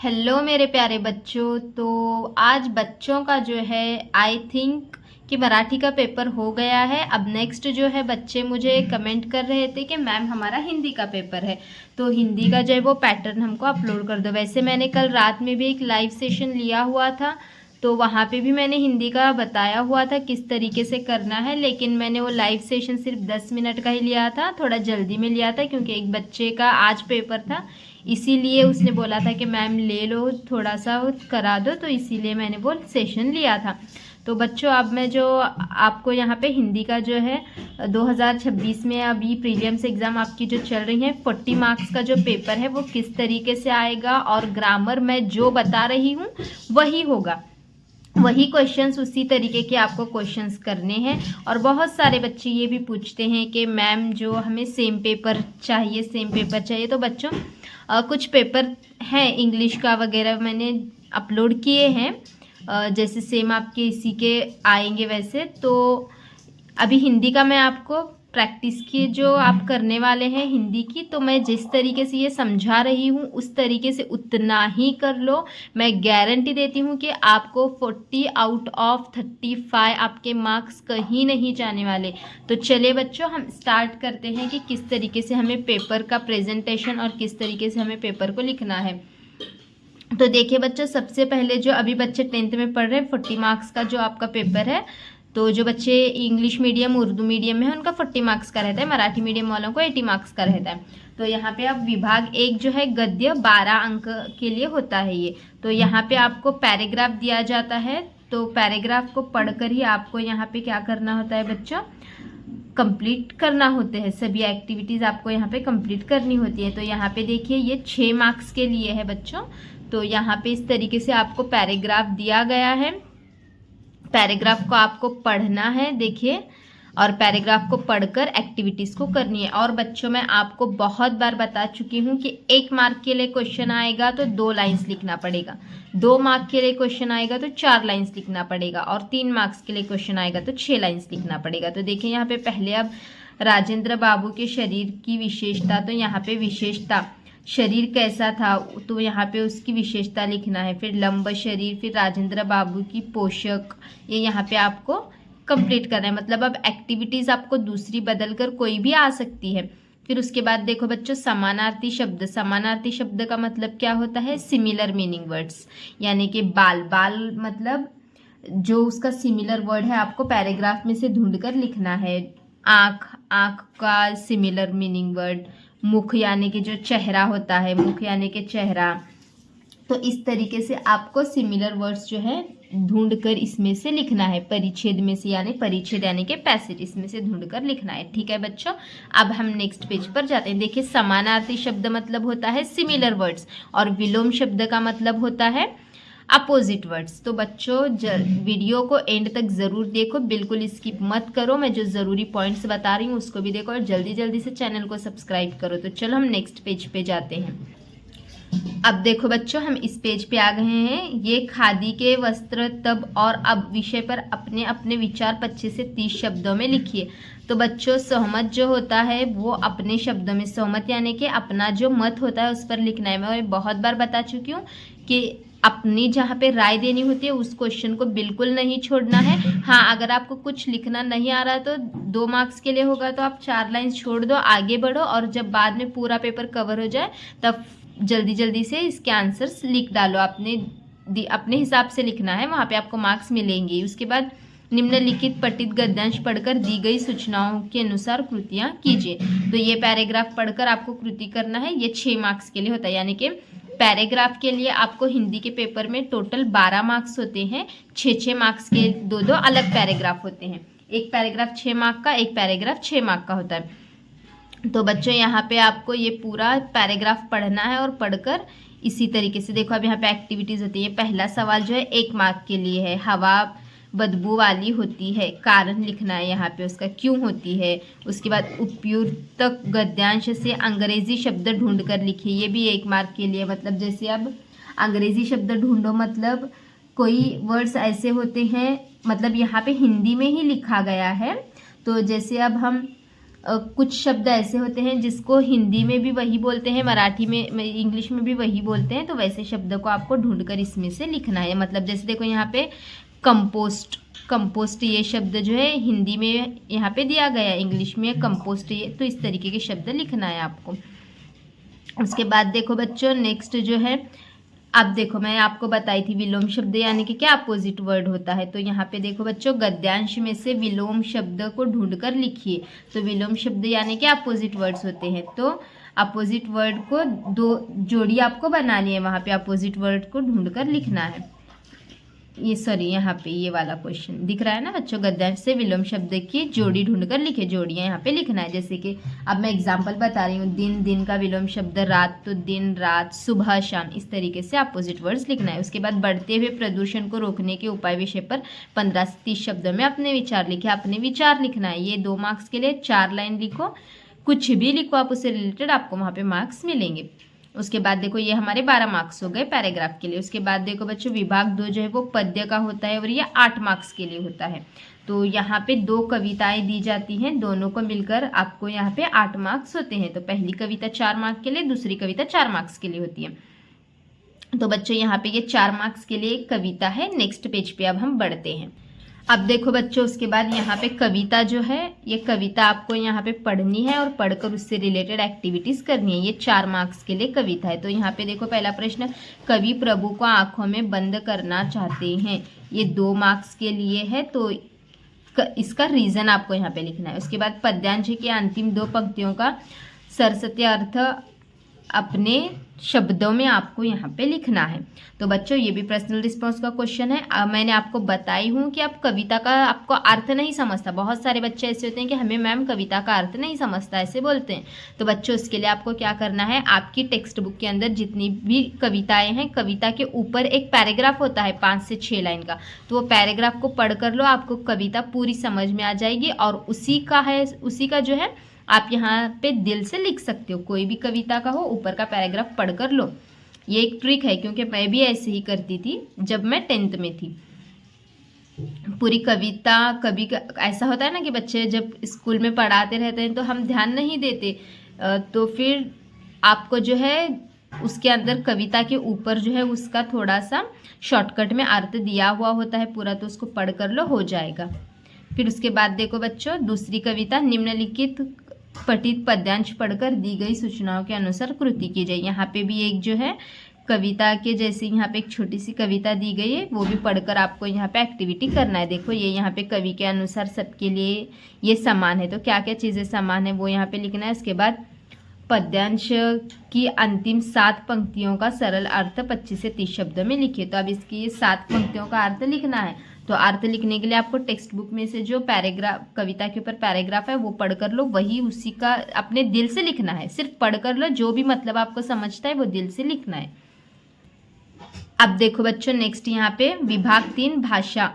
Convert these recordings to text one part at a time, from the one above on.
Hello मेरे प्यारे बच्चों। तो आज बच्चों का जो है आई थिंक कि मराठी का पेपर हो गया है। अब नेक्स्ट जो है बच्चे मुझे कमेंट कर रहे थे कि मैम हमारा हिंदी का पेपर है, तो हिंदी का जो है वो पैटर्न हमको अपलोड कर दो। वैसे मैंने कल रात में भी एक लाइव सेशन लिया हुआ था, तो वहाँ पे भी मैंने हिंदी का बताया हुआ था किस तरीके से करना है, लेकिन मैंने वो लाइव सेशन सिर्फ 10 मिनट का ही लिया था, थोड़ा जल्दी में लिया था क्योंकि एक बच्चे का आज पेपर था। इसीलिए उसने बोला था कि मैम ले लो, थोड़ा सा करा दो, तो इसीलिए मैंने वो सेशन लिया था। तो बच्चों अब मैं जो आपको यहाँ पे हिंदी का जो है 2026 में अभी प्रीलिम्स एग्ज़ाम आपकी जो चल रही है 40 मार्क्स का जो पेपर है वो किस तरीके से आएगा, और ग्रामर मैं जो बता रही हूँ वही होगा, वही क्वेश्चंस उसी तरीके के आपको क्वेश्चंस करने हैं। और बहुत सारे बच्चे ये भी पूछते हैं कि मैम जो हमें सेम पेपर चाहिए। तो बच्चों कुछ पेपर हैं इंग्लिश का वगैरह मैंने अपलोड किए हैं, जैसे सेम आपके इसी के आएंगे वैसे। तो अभी हिंदी का मैं आपको प्रैक्टिस की जो आप करने वाले हैं हिंदी की, तो मैं जिस तरीके से ये समझा रही हूँ उस तरीके से उतना ही कर लो। मैं गारंटी देती हूँ कि आपको 40 आउट ऑफ 35 आपके मार्क्स कहीं नहीं जाने वाले। तो चलिए बच्चों हम स्टार्ट करते हैं कि किस तरीके से हमें पेपर का प्रेजेंटेशन और किस तरीके से हमें पेपर को लिखना है। तो देखिए बच्चों, सबसे पहले जो अभी बच्चे 10th में पढ़ रहे हैं 40 मार्क्स का जो आपका पेपर है, तो जो बच्चे इंग्लिश मीडियम उर्दू मीडियम में है उनका 40 मार्क्स का रहता है, मराठी मीडियम वालों को 80 मार्क्स का रहता है। तो यहाँ पे अब विभाग एक जो है गद्य 12 अंक के लिए होता है ये। तो यहाँ पे आपको पैराग्राफ दिया जाता है, तो पैराग्राफ को पढ़कर ही आपको यहाँ पे क्या करना होता है बच्चों, कंप्लीट करना होते हैं। सभी एक्टिविटीज़ आपको यहाँ पे कंप्लीट करनी होती है। तो यहाँ पे देखिए ये 6 मार्क्स के लिए है बच्चों। तो यहाँ पे इस तरीके से आपको पैराग्राफ दिया गया है, पैराग्राफ को आपको पढ़ना है देखिए, और पैराग्राफ को पढ़कर एक्टिविटीज़ को करनी है। और बच्चों मैं आपको बहुत बार बता चुकी हूँ कि 1 मार्क के लिए क्वेश्चन आएगा तो 2 लाइन्स लिखना पड़ेगा, 2 मार्क के लिए क्वेश्चन आएगा तो 4 लाइन्स लिखना पड़ेगा, और 3 मार्क्स के लिए क्वेश्चन आएगा तो 6 लाइन्स लिखना पड़ेगा। तो देखिए यहाँ पे पहले अब राजेंद्र बाबू के शरीर की विशेषता, तो यहाँ पे विशेषता शरीर कैसा था तो यहाँ पे उसकी विशेषता लिखना है। फिर लंब शरीर, फिर राजेंद्र बाबू की पोषक, ये यहाँ पे आपको कंप्लीट करना है। मतलब अब एक्टिविटीज़ आपको दूसरी बदल कर कोई भी आ सकती है। फिर उसके बाद देखो बच्चों समानार्थी शब्द, समानार्थी शब्द का मतलब क्या होता है, सिमिलर मीनिंग वर्ड्स, यानी कि बाल, बाल मतलब जो उसका सिमिलर वर्ड है आपको पैराग्राफ में से ढूंढ कर लिखना है। आँख, आँख का सिमिलर मीनिंग वर्ड। मुख यानी कि जो चेहरा होता है, मुख यानी कि चेहरा। तो इस तरीके से आपको सिमिलर वर्ड्स जो है ढूंढकर इसमें से लिखना है, परिच्छेद में से, यानी परिच्छेद यानी कि पैसेज, इसमें से ढूंढकर लिखना है। ठीक है बच्चों, अब हम नेक्स्ट पेज पर जाते हैं। देखिए समानार्थी शब्द मतलब होता है सिमिलर वर्ड्स, और विलोम शब्द का मतलब होता है अपोजिट वर्ड्स। तो बच्चों वीडियो को एंड तक ज़रूर देखो, बिल्कुल स्किप मत करो। मैं जो ज़रूरी पॉइंट्स बता रही हूँ उसको भी देखो, और जल्दी जल्दी से चैनल को सब्सक्राइब करो। तो चलो हम नेक्स्ट पेज पे जाते हैं। अब देखो बच्चों हम इस पेज पे आ गए हैं। ये खादी के वस्त्र तब और अब विषय पर अपने अपने विचार 25 से 30 शब्दों में लिखिए। तो बच्चों सहमत जो होता है वो अपने शब्दों में, सहमत यानी कि अपना जो मत होता है उस पर लिखना है। मैं बहुत बार बता चुकी हूँ कि अपनी जहाँ पे राय देनी होती है उस क्वेश्चन को बिल्कुल नहीं छोड़ना है। हाँ, अगर आपको कुछ लिखना नहीं आ रहा तो 2 मार्क्स के लिए होगा तो आप 4 लाइन छोड़ दो, आगे बढ़ो, और जब बाद में पूरा पेपर कवर हो जाए तब जल्दी जल्दी से इसके आंसर्स लिख डालो। अपने हिसाब से लिखना है, वहाँ पे आपको मार्क्स मिलेंगे। उसके बाद निम्नलिखित पठित गद्यांश पढ़कर दी गई सूचनाओं के अनुसार कृतियाँ कीजिए। तो ये पैराग्राफ पढ़कर आपको कृति करना है। ये 6 मार्क्स के लिए होता है, यानी कि पैराग्राफ के लिए आपको हिंदी के पेपर में टोटल 12 मार्क्स होते हैं। 6 मार्क्स के 2 अलग पैराग्राफ होते हैं। एक पैराग्राफ 6 मार्क का, एक पैराग्राफ 6 मार्क का होता है। तो बच्चों यहाँ पे आपको ये पूरा पैराग्राफ पढ़ना है, और पढ़कर इसी तरीके से देखो अब यहाँ पे एक्टिविटीज़ होती है। पहला सवाल जो है 1 मार्क के लिए है, हवा बदबू वाली होती है, कारण लिखना है यहाँ पे उसका, क्यों होती है। उसके बाद उपयुक्त गद्यांश से अंग्रेजी शब्द ढूंढ कर लिखिए, ये भी 1 मार्क के लिए। मतलब जैसे अब अंग्रेजी शब्द ढूंढो, मतलब कोई वर्ड्स ऐसे होते हैं, मतलब यहाँ पे हिंदी में ही लिखा गया है। तो जैसे अब हम कुछ शब्द ऐसे होते हैं जिसको हिंदी में भी वही बोलते हैं, मराठी में, इंग्लिश में भी वही बोलते हैं, तो वैसे शब्द को आपको ढूंढकर इसमें से लिखना है। मतलब जैसे देखो यहाँ पे कंपोस्ट, कंपोस्ट ये शब्द जो है हिंदी में यहाँ पे दिया गया है, इंग्लिश में कंपोस्ट, ये तो इस तरीके के शब्द लिखना है आपको। उसके बाद देखो बच्चों नेक्स्ट जो है, अब देखो मैं आपको बताई थी विलोम शब्द यानी कि क्या अपोजिट वर्ड होता है। तो यहाँ पे देखो बच्चों गद्यांश में से विलोम शब्द को ढूंढकर लिखिए। तो विलोम शब्द यानी कि अपोजिट वर्ड्स होते हैं, तो अपोजिट वर्ड को दो जोड़ी आपको बनानी है, वहाँ पे अपोजिट वर्ड को ढूंढकर लिखना है। ये सॉरी यहाँ पे ये वाला क्वेश्चन दिख रहा है ना बच्चों, गद्यांश से विलोम शब्द की जोड़ी ढूंढकर लिखे, जोड़ियाँ यहाँ पे लिखना है। जैसे कि अब मैं एग्जांपल बता रही हूँ, दिन, दिन का विलोम शब्द रात, तो दिन रात, सुबह शाम, इस तरीके से अपोजिट वर्ड्स लिखना है। उसके बाद बढ़ते हुए प्रदूषण को रोकने के उपाय विषय पर 15 से 30 शब्दों में अपने विचार लिखे। अपने विचार लिखना है, ये 2 मार्क्स के लिए 4 लाइन लिखो, कुछ भी लिखो आप उससे रिलेटेड, आपको वहाँ पे मार्क्स मिलेंगे। उसके बाद देखो ये हमारे 12 मार्क्स हो गए पैराग्राफ के लिए। उसके बाद देखो बच्चों विभाग 2 जो है वो पद्य का होता है और ये 8 मार्क्स के लिए होता है। तो यहाँ पे 2 कविताएं दी जाती हैं, दोनों को मिलकर आपको यहाँ पे 8 मार्क्स होते हैं। तो पहली कविता 4 मार्क्स के लिए, दूसरी कविता 4 मार्क्स के लिए होती है। तो बच्चों यहाँ पे ये 4 मार्क्स के लिए एक कविता है। नेक्स्ट पेज पे अब हम बढ़ते हैं। अब देखो बच्चों उसके बाद यहाँ पे कविता जो है, ये कविता आपको यहाँ पे पढ़नी है और पढ़कर उससे रिलेटेड एक्टिविटीज करनी है। ये 4 मार्क्स के लिए कविता है। तो यहाँ पे देखो पहला प्रश्न, कवि प्रभु को आंखों में बंद करना चाहते हैं, ये 2 मार्क्स के लिए है, तो इसका रीजन आपको यहाँ पे लिखना है। उसके बाद पद्यांश की अंतिम 2 पंक्तियों का सरस्वती अर्थ अपने शब्दों में आपको यहाँ पे लिखना है। तो बच्चों ये भी पर्सनल रिस्पॉन्स का क्वेश्चन है। मैंने आपको बताई हूँ कि आप कविता का आपको अर्थ नहीं समझता, बहुत सारे बच्चे ऐसे होते हैं कि हमें मैम कविता का अर्थ नहीं समझता, ऐसे बोलते हैं। तो बच्चों उसके लिए आपको क्या करना है, आपकी टेक्स्ट बुक के अंदर जितनी भी कविताएं हैं, कविता के ऊपर एक पैराग्राफ होता है 5 से 6 लाइन का, तो वो पैराग्राफ को पढ़ कर लो, आपको कविता पूरी समझ में आ जाएगी। और उसी का जो है आप यहाँ पे दिल से लिख सकते हो, कोई भी कविता का हो, ऊपर का पैराग्राफ पढ़ कर लो। ये एक ट्रिक है, क्योंकि मैं भी ऐसे ही करती थी जब मैं 10th में थी। पूरी कविता, कभी ऐसा होता है ना कि बच्चे जब स्कूल में पढ़ाते रहते हैं तो हम ध्यान नहीं देते, तो फिर आपको जो है उसके अंदर कविता के ऊपर जो है उसका थोड़ा सा शॉर्टकट में अर्थ दिया हुआ होता है पूरा, तो उसको पढ़ कर लो, हो जाएगा। फिर उसके बाद देखो बच्चों दूसरी कविता, निम्नलिखित पठित पद्यांश पढ़कर दी गई सूचनाओं के अनुसार कृति की जाए। यहाँ पे भी एक जो है कविता के जैसे यहाँ पे एक छोटी सी कविता दी गई है, वो भी पढ़कर आपको यहाँ पे एक्टिविटी करना है। देखो ये यहाँ पे कवि के अनुसार सबके लिए ये समान है, तो क्या क्या चीज़ें समान है वो यहाँ पे लिखना है। उसके बाद पद्यांश की अंतिम 7 पंक्तियों का सरल अर्थ 25 से 30 शब्दों में लिखिए। तो अब इसकी ये 7 पंक्तियों का अर्थ लिखना है। तो अर्थ लिखने के लिए आपको टेक्स्ट बुक में से जो पैराग्राफ, कविता के ऊपर पैराग्राफ है वो पढ़ कर लो, वही उसी का अपने दिल से लिखना है, सिर्फ पढ़ कर लो, जो भी मतलब आपको समझता है वो दिल से लिखना है। अब देखो बच्चों नेक्स्ट यहाँ पे विभाग 3 भाषा,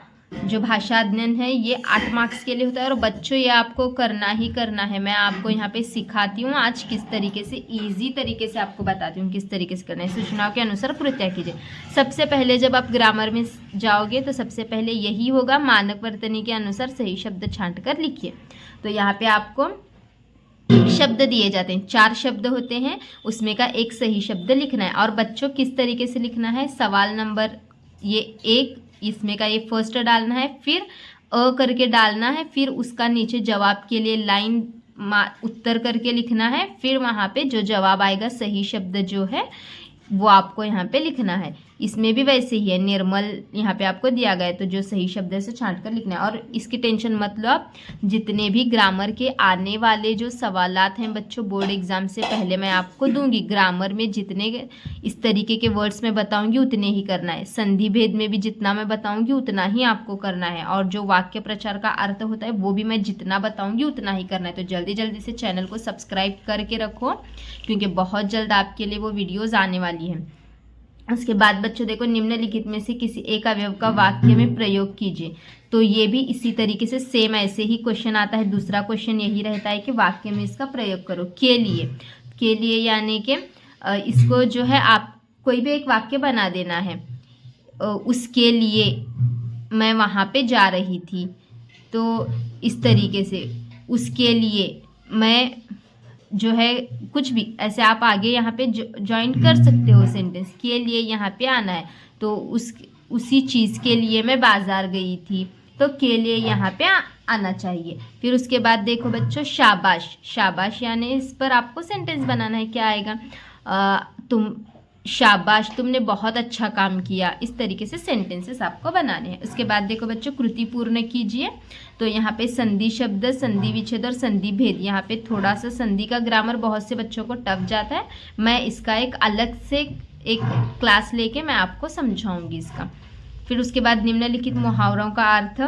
जो भाषा अध्ययन है ये 8 मार्क्स के लिए होता है। और बच्चों ये आपको करना ही करना है, मैं आपको यहाँ पे सिखाती हूँ आज किस तरीके से, इजी तरीके से आपको बताती हूँ किस तरीके से करना है। सूचनाओं के अनुसार कृत्या कीजिए। सबसे पहले जब आप ग्रामर में जाओगे तो सबसे पहले यही होगा, मानक वर्तनी के अनुसार सही शब्द छांट कर लिखिए। तो यहाँ पे आपको शब्द दिए जाते हैं, 4 शब्द होते हैं, उसमें का एक सही शब्द लिखना है। और बच्चों किस तरीके से लिखना है, सवाल नंबर ये 1, इसमें का ये फर्स्ट डालना है, फिर अ करके डालना है, फिर उसका नीचे जवाब के लिए लाइन उत्तर करके लिखना है, फिर वहाँ पे जो जवाब आएगा सही शब्द जो है वो आपको यहाँ पे लिखना है। इसमें भी वैसे ही है, निर्मल यहाँ पे आपको दिया गया है, तो जो सही शब्द है उसे छांट कर लिखना है। और इसकी टेंशन मत लो आप, जितने भी ग्रामर के आने वाले जो सवालात हैं बच्चों बोर्ड एग्जाम से पहले मैं आपको दूंगी, ग्रामर में जितने इस तरीके के वर्ड्स में बताऊंगी उतने ही करना है, संधि भेद में भी जितना मैं बताऊंगी उतना ही आपको करना है, और जो वाक्य प्रचार का अर्थ होता है वो भी मैं जितना बताऊंगी उतना ही करना है। तो जल्दी जल्दी से चैनल को सब्सक्राइब करके रखो, क्योंकि बहुत जल्द आपके लिए वो वीडियोज़ आने वाली है। उसके बाद बच्चों देखो, निम्नलिखित में से किसी एक अवयव का वाक्य में प्रयोग कीजिए। तो ये भी इसी तरीके से सेम ऐसे ही क्वेश्चन आता है। दूसरा क्वेश्चन यही रहता है कि वाक्य में इसका प्रयोग करो। के लिए यानी कि इसको जो है आप कोई भी एक वाक्य बना देना है। उसके लिए मैं वहाँ पे जा रही थी, तो इस तरीके से उसके लिए मैं जो है कुछ भी ऐसे आप आगे यहाँ पे ज्वाइन कर सकते हो। सेंटेंस के लिए यहाँ पे आना है, तो उसी चीज़ के लिए मैं बाजार गई थी, तो के लिए यहाँ पे आना चाहिए। फिर उसके बाद देखो बच्चों, शाबाश। शाबाश यानी इस पर आपको सेंटेंस बनाना है। क्या आएगा? तुम शाबाश, तुमने बहुत अच्छा काम किया। इस तरीके से सेंटेंसेस आपको बनाने हैं। उसके बाद देखो बच्चों, कृति पूर्ण कीजिए। तो यहाँ पे संधि शब्द, संधि विच्छेद और संधि भेद। यहाँ पे थोड़ा सा संधि का ग्रामर बहुत से बच्चों को टफ जाता है। मैं इसका एक अलग से एक क्लास लेके मैं आपको समझाऊंगी इसका। फिर उसके बाद निम्नलिखित मुहावरों का अर्थ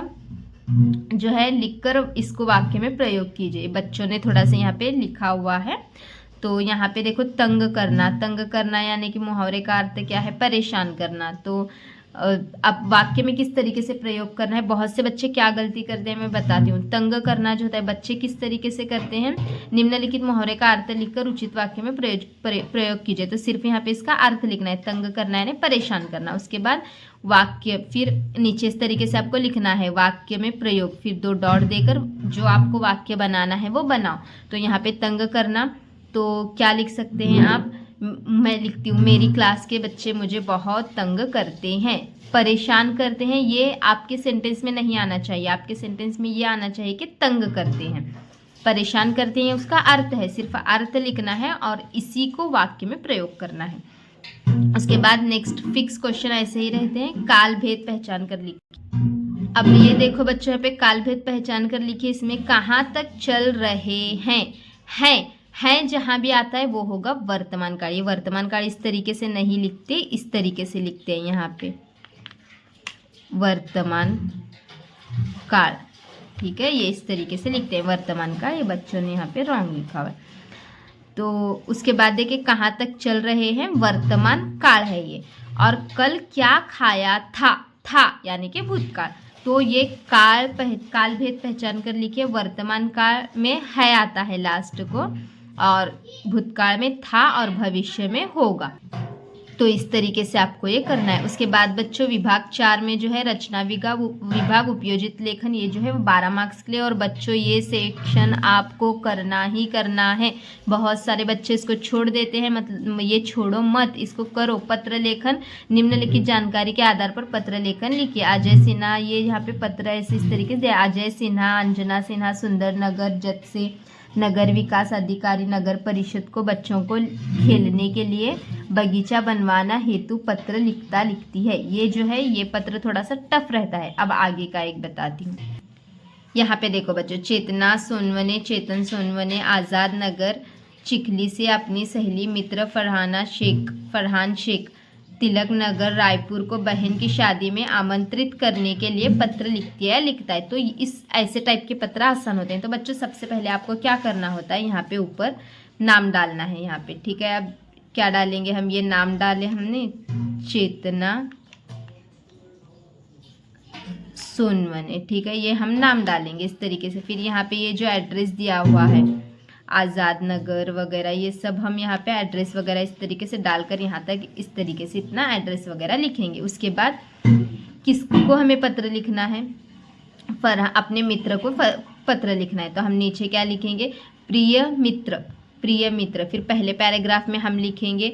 जो है लिखकर इसको वाक्य में प्रयोग कीजिए। बच्चों ने थोड़ा सा यहाँ पे लिखा हुआ है। तो यहाँ पे देखो, तंग करना। तंग करना यानी कि मुहावरे का अर्थ क्या है? परेशान करना। तो अब वाक्य में किस तरीके से प्रयोग करना है? बहुत से बच्चे क्या गलती करते हैं मैं बताती हूँ। तंग करना जो होता है बच्चे किस तरीके से करते हैं? निम्नलिखित मुहावरे का अर्थ लिखकर उचित वाक्य में प्रयोग कीजिए। तो सिर्फ यहाँ पे इसका अर्थ लिखना है। तंग करना यानी परेशान करना। उसके बाद वाक्य, फिर नीचे इस तरीके से आपको लिखना है, वाक्य में प्रयोग, फिर 2 डॉट देकर जो आपको वाक्य बनाना है वो बनाओ। तो यहाँ पे तंग करना, तो क्या लिख सकते हैं आप? मैं लिखती हूँ, मेरी क्लास के बच्चे मुझे बहुत तंग करते हैं, परेशान करते हैं। ये आपके सेंटेंस में नहीं आना चाहिए। आपके सेंटेंस में ये आना चाहिए कि तंग करते हैं, परेशान करते हैं उसका अर्थ है। सिर्फ अर्थ लिखना है और इसी को वाक्य में प्रयोग करना है। उसके बाद नेक्स्ट फिक्स क्वेश्चन ऐसे ही रहते हैं। काल भेद पहचान कर लिखिए। अब ये देखो बच्चों, यहाँ पे काल भेद पहचान कर लिखिए। इसमें कहाँ तक चल रहे हैं जहाँ भी आता है वो होगा वर्तमान काल। ये वर्तमान काल इस तरीके से नहीं लिखते, इस तरीके से लिखते हैं यहाँ पे वर्तमान काल। ठीक है, ये इस तरीके से लिखते हैं वर्तमान काल। ये बच्चों ने यहाँ पे रॉन्ग लिखा हुआ है। तो उसके बाद देखिए, कहाँ तक चल रहे हैं? वर्तमान काल है ये। और कल क्या खाया था यानी कि भूतकाल। तो ये काल भेद पहचान कर लिखिए। वर्तमान काल में है आता है लास्ट को, और भूतकाल में था और भविष्य में होगा। तो इस तरीके से आपको ये करना है। उसके बाद बच्चों, विभाग 4 में जो है रचना विभाग उपयोजित लेखन, ये जो है वो 12 मार्क्स के लिए। और बच्चों ये सेक्शन आपको करना ही करना है। बहुत सारे बच्चे इसको छोड़ देते हैं, मतलब ये छोड़ो मत, इसको करो। पत्र लेखन, निम्नलिखित जानकारी के आधार पर पत्र लेखन लिखिए। अजय सिन्हा, ये यहाँ पे पत्र ऐसे इस तरीके से, अजय सिन्हा, अंजना सिन्हा, सुंदर नगर जत से नगर विकास अधिकारी नगर परिषद को बच्चों को खेलने के लिए बगीचा बनवाना हेतु पत्र लिखती है। ये जो है ये पत्र थोड़ा सा टफ रहता है। अब आगे का एक बताती हूँ। यहाँ पे देखो बच्चों, चेतन सोनवने आज़ाद नगर चिखली से अपनी सहेली मित्र फरहान शेख तिलक नगर रायपुर को बहन की शादी में आमंत्रित करने के लिए पत्र लिखता है। तो इस ऐसे टाइप के पत्र आसान होते हैं। तो बच्चों सबसे पहले आपको क्या करना होता है, यहाँ पे ऊपर नाम डालना है यहाँ पे। ठीक है, अब क्या डालेंगे हम? ये नाम डाले हमने, चेतना सोनवने। ठीक है, ये हम नाम डालेंगे इस तरीके से। फिर यहाँ पे ये जो एड्रेस दिया हुआ है आज़ाद नगर वगैरह, ये सब हम यहाँ पे एड्रेस वगैरह इस तरीके से डालकर यहाँ तक इस तरीके से इतना एड्रेस वगैरह लिखेंगे। उसके बाद किसको हमें पत्र लिखना है? अपने मित्र को पत्र लिखना है। तो हम नीचे क्या लिखेंगे? प्रिय मित्र। फिर पहले पैराग्राफ में हम लिखेंगे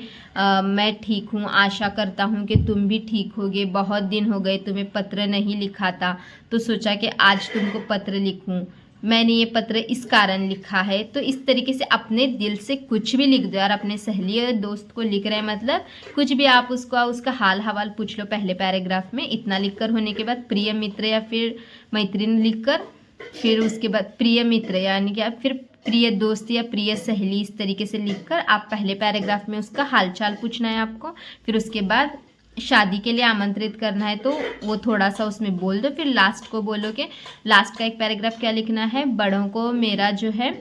मैं ठीक हूँ, आशा करता हूँ कि तुम भी ठीक होगे। बहुत दिन हो गए तुम्हें पत्र नहीं लिखा था, तो सोचा कि आज तुमको पत्र लिखूँ। मैंने ये पत्र इस कारण लिखा है। तो इस तरीके से अपने दिल से कुछ भी लिख दो यार। अपने सहेली या दोस्त को लिख रहे हैं, मतलब कुछ भी आप उसका हाल हवाल पूछ लो पहले पैराग्राफ में। इतना लिखकर होने के बाद प्रिय मित्र या फिर मैत्रीण लिखकर, फिर उसके बाद प्रिय मित्र यानी कि आप फिर प्रिय दोस्त या प्रिय सहेली इस तरीके से लिखकर आप पहले पैराग्राफ में उसका हालचाल पूछना है आपको। फिर उसके बाद शादी के लिए आमंत्रित करना है, तो वो थोड़ा सा उसमें बोल दो। फिर लास्ट को बोलो कि लास्ट का एक पैराग्राफ क्या लिखना है? बड़ों को मेरा जो है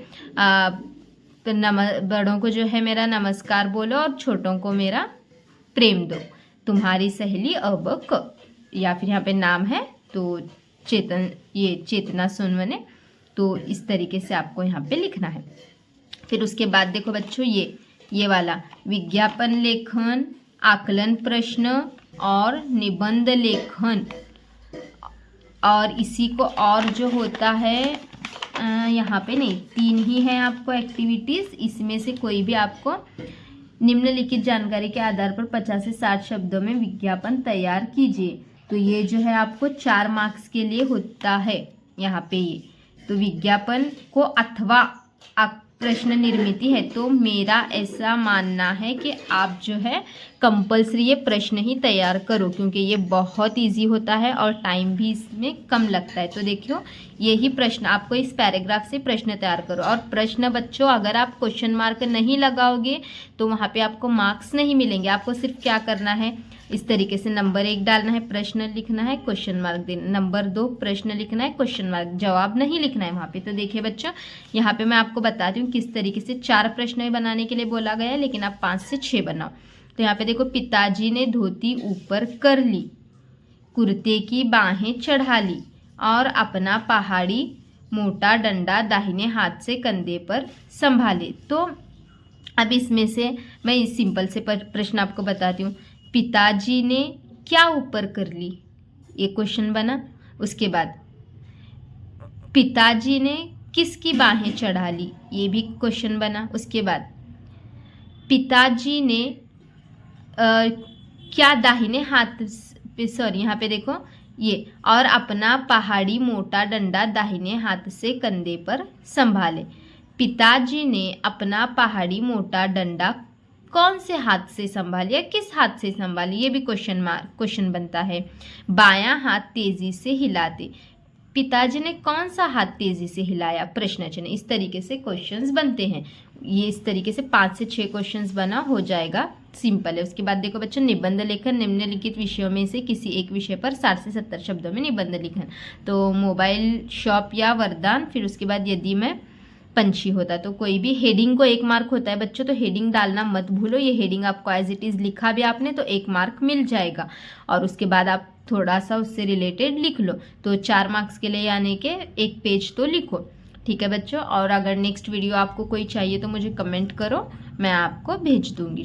बड़ों को जो है मेरा नमस्कार बोलो और छोटों को मेरा प्रेम दो। तुम्हारी सहेली अब क, या फिर यहाँ पे नाम है तो चेतना सोनवने। तो इस तरीके से आपको यहाँ पे लिखना है। फिर उसके बाद देखो बच्चों, ये वाला विज्ञापन लेखन, आकलन प्रश्न और निबंध लेखन, और इसी को और जो होता है यहाँ पे नहीं, 3 ही है आपको एक्टिविटीज़। इसमें से कोई भी आपको निम्नलिखित जानकारी के आधार पर 50 से 60 शब्दों में विज्ञापन तैयार कीजिए। तो ये जो है आपको 4 मार्क्स के लिए होता है यहाँ पे ये। तो विज्ञापन को अथवा प्रश्न निर्मिति है, तो मेरा ऐसा मानना है कि आप जो है कंपल्सरी ये प्रश्न ही तैयार करो, क्योंकि ये बहुत इजी होता है और टाइम भी इसमें कम लगता है। तो देखियो यही प्रश्न आपको इस पैराग्राफ से प्रश्न तैयार करो। और प्रश्न बच्चों अगर आप क्वेश्चन मार्क नहीं लगाओगे तो वहाँ पे आपको मार्क्स नहीं मिलेंगे। आपको सिर्फ क्या करना है, इस तरीके से नंबर 1 डालना है, प्रश्न लिखना है, क्वेश्चन मार्क देना, नंबर 2 प्रश्न लिखना है, क्वेश्चन मार्क, जवाब नहीं लिखना है वहाँ पे। तो देखिए बच्चों यहाँ पे मैं आपको बताती हूँ किस तरीके से 4 प्रश्न बनाने के लिए बोला गया है, लेकिन आप 5 से 6 बनाओ। तो यहाँ पे देखो, पिताजी ने धोती ऊपर कर ली, कुर्ते की बाहें चढ़ा ली और अपना पहाड़ी मोटा डंडा दाहिने हाथ से कंधे पर संभाले। तो अब इसमें से मैं इस सिंपल से प्रश्न आपको बताती हूँ। पिताजी ने क्या ऊपर कर ली, ये क्वेश्चन बना। उसके बाद पिताजी ने किसकी बाहें चढ़ा ली, ये भी क्वेश्चन बना। उसके बाद पिताजी ने क्या दाहिने हाथ पे, सॉरी यहाँ पे देखो ये, और अपना पहाड़ी मोटा डंडा दाहिने हाथ से कंधे पर संभाले। पिताजी ने अपना पहाड़ी मोटा डंडा कौन से हाथ से संभालिया, किस हाथ से संभाली, ये भी क्वेश्चन बनता है। बायां हाथ तेजी से हिलाते, पिताजी ने कौन सा हाथ तेजी से हिलाया, प्रश्न चिन्ह। इस तरीके से क्वेश्चंस बनते हैं। ये इस तरीके से 5 से 6 क्वेश्चंस बना हो जाएगा, सिंपल है। उसके बाद देखो बच्चों, निबंध लेखन, निम्नलिखित विषयों में से किसी एक विषय पर 60 से 70 शब्दों में निबंध लिखन। तो मोबाइल शॉप या वरदान, फिर उसके बाद यदि मैं पंछी होता, तो कोई भी हेडिंग को 1 मार्क होता है बच्चों, तो हेडिंग डालना मत भूलो। ये हेडिंग आपको एज इट इज़ लिखा भी आपने तो 1 मार्क मिल जाएगा, और उसके बाद आप थोड़ा सा उससे रिलेटेड लिख लो। तो 4 मार्क्स के लिए यानी कि 1 पेज तो लिखो, ठीक है बच्चों। और अगर नेक्स्ट वीडियो आपको कोई चाहिए तो मुझे कमेंट करो, मैं आपको भेज दूंगी।